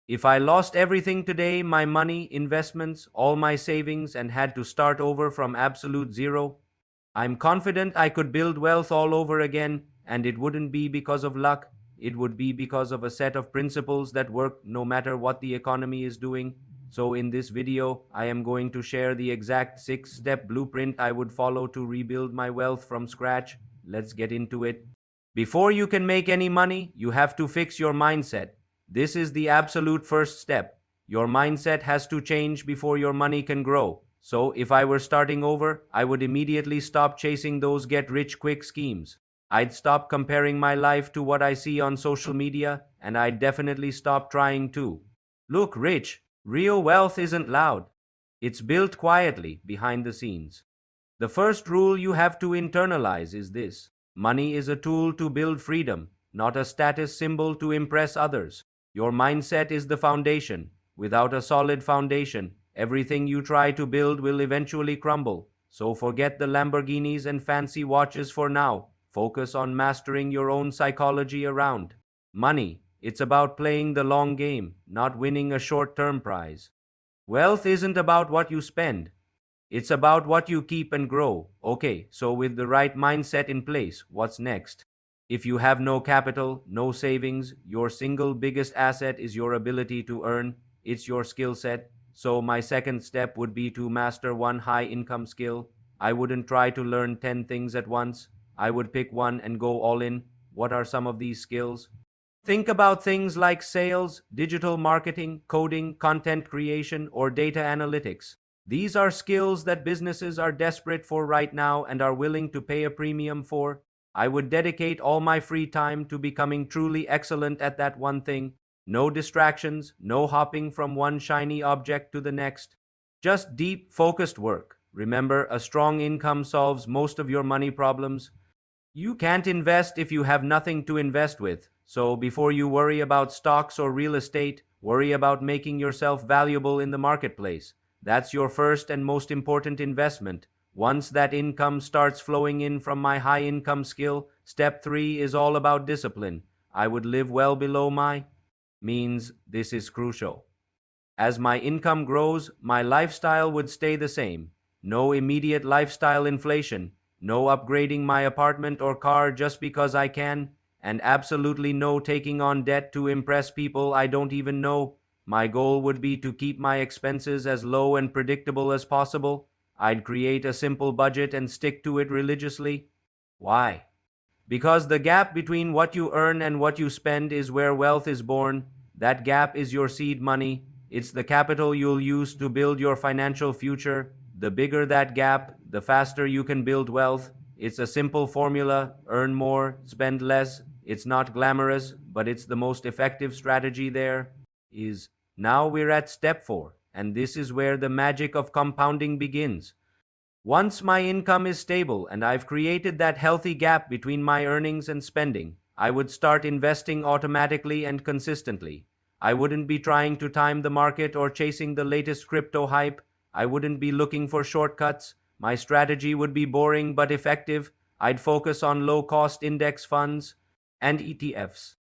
If I lost everything today, my money, investments, all my savings, and had to start over from absolute zero, I'm confident I could build wealth all over again, and it wouldn't be because of luck. It would be because of a set of principles that work no matter what the economy is doing. So, in this video, I am going to share the exact 6-step blueprint I would follow to rebuild my wealth from scratch. Let's get into it. Before you can make any money, you have to fix your mindset. This is the absolute first step. Your mindset has to change before your money can grow. So, if I were starting over, I would immediately stop chasing those get rich quick schemes. I'd stop comparing my life to what I see on social media, and I'd definitely stop trying to look rich. Real wealth isn't loud, it's built quietly behind the scenes. The first rule you have to internalize is this: money is a tool to build freedom, not a status symbol to impress others. Your mindset is the foundation. Without a solid foundation, everything you try to build will eventually crumble. So forget the Lamborghinis and fancy watches for now. Focus on mastering your own psychology around money. It's about playing the long game, not winning a short term prize. Wealth isn't about what you spend, it's about what you keep and grow. Okay, so with the right mindset in place, what's next? If you have no capital, no savings, your single biggest asset is your ability to earn. It's your skill set. So, my second step would be to master one high income skill. I wouldn't try to learn 10 things at once. I would pick one and go all in. What are some of these skills? Think about things like sales, digital marketing, coding, content creation, or data analytics. These are skills that businesses are desperate for right now and are willing to pay a premium for. I would dedicate all my free time to becoming truly excellent at that one thing. No distractions, no hopping from one shiny object to the next. Just deep, focused work. Remember, a strong income solves most of your money problems. You can't invest if you have nothing to invest with. So before you worry about stocks or real estate, worry about making yourself valuable in the marketplace. That's your first and most important investment. Once that income starts flowing in from my high income skill, step 3 is all about discipline. I would live well below my means. This is crucial. As my income grows, my lifestyle would stay the same. No immediate lifestyle inflation, no upgrading my apartment or car just because I can, and absolutely no taking on debt to impress people I don't even know. My goal would be to keep my expenses as low and predictable as possible. I'd create a simple budget and stick to it religiously. Why? Because the gap between what you earn and what you spend is where wealth is born. That gap is your seed money. It's the capital you'll use to build your financial future. The bigger that gap, the faster you can build wealth. It's a simple formula: earn more, spend less. It's not glamorous, but it's the most effective strategy there is. Now we're at step 4, and this is where the magic of compounding begins. Once my income is stable and I've created that healthy gap between my earnings and spending, I would start investing automatically and consistently. I wouldn't be trying to time the market or chasing the latest crypto hype. I wouldn't be looking for shortcuts. My strategy would be boring but effective. I'd focus on low cost index funds and ETFs.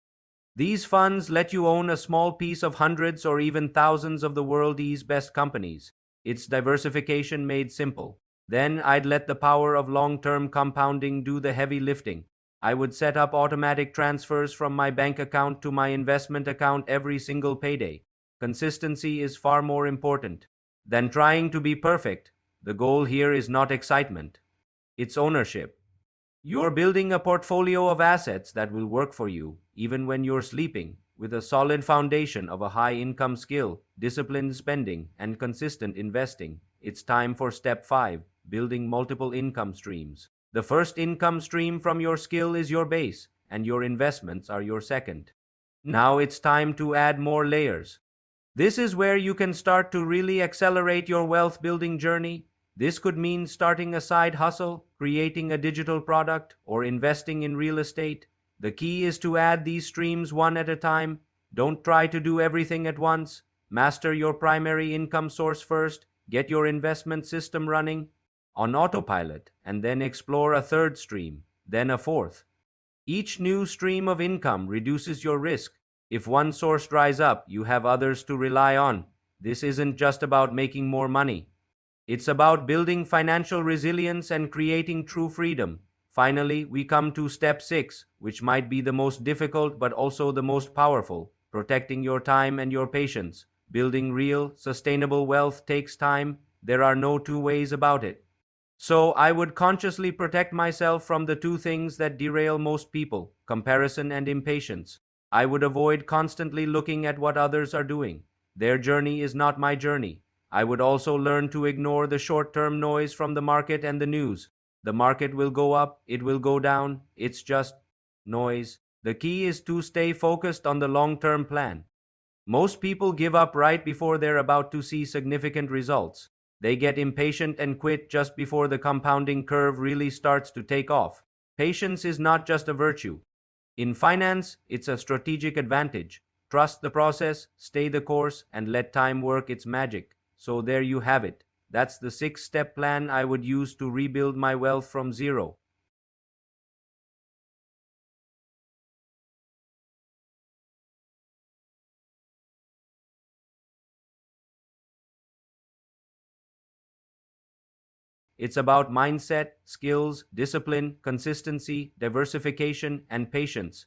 These funds let you own a small piece of hundreds or even thousands of the world's best companies. It's diversification made simple. Then I'd let the power of long term compounding do the heavy lifting. I would set up automatic transfers from my bank account to my investment account every single payday. Consistency is far more important than trying to be perfect. The goal here is not excitement, it's ownership. You're building a portfolio of assets that will work for you, even when you're sleeping, with a solid foundation of a high income skill, disciplined spending, and consistent investing. It's time for step 5: building multiple income streams. The first income stream from your skill is your base, and your investments are your second. Now it's time to add more layers. This is where you can start to really accelerate your wealth building journey. This could mean starting a side hustle, creating a digital product, or investing in real estate. The key is to add these streams one at a time. Don't try to do everything at once. Master your primary income source first, get your investment system running on autopilot, and then explore a third stream, then a fourth. Each new stream of income reduces your risk. If one source dries up, you have others to rely on. This isn't just about making more money. It's about building financial resilience and creating true freedom. Finally, we come to step 6, which might be the most difficult but also the most powerful: protecting your time and your patience. Building real, sustainable wealth takes time. There are no two ways about it. So, I would consciously protect myself from the two things that derail most people: comparison and impatience. I would avoid constantly looking at what others are doing. Their journey is not my journey. I would also learn to ignore the short term noise from the market and the news. The market will go up, it will go down, it's just noise. The key is to stay focused on the long term plan. Most people give up right before they're about to see significant results. They get impatient and quit just before the compounding curve really starts to take off. Patience is not just a virtue. In finance, it's a strategic advantage. Trust the process, stay the course, and let time work its magic. So there you have it. That's the 6 step plan I would use to rebuild my wealth from zero. It's about mindset, skills, discipline, consistency, diversification, and patience.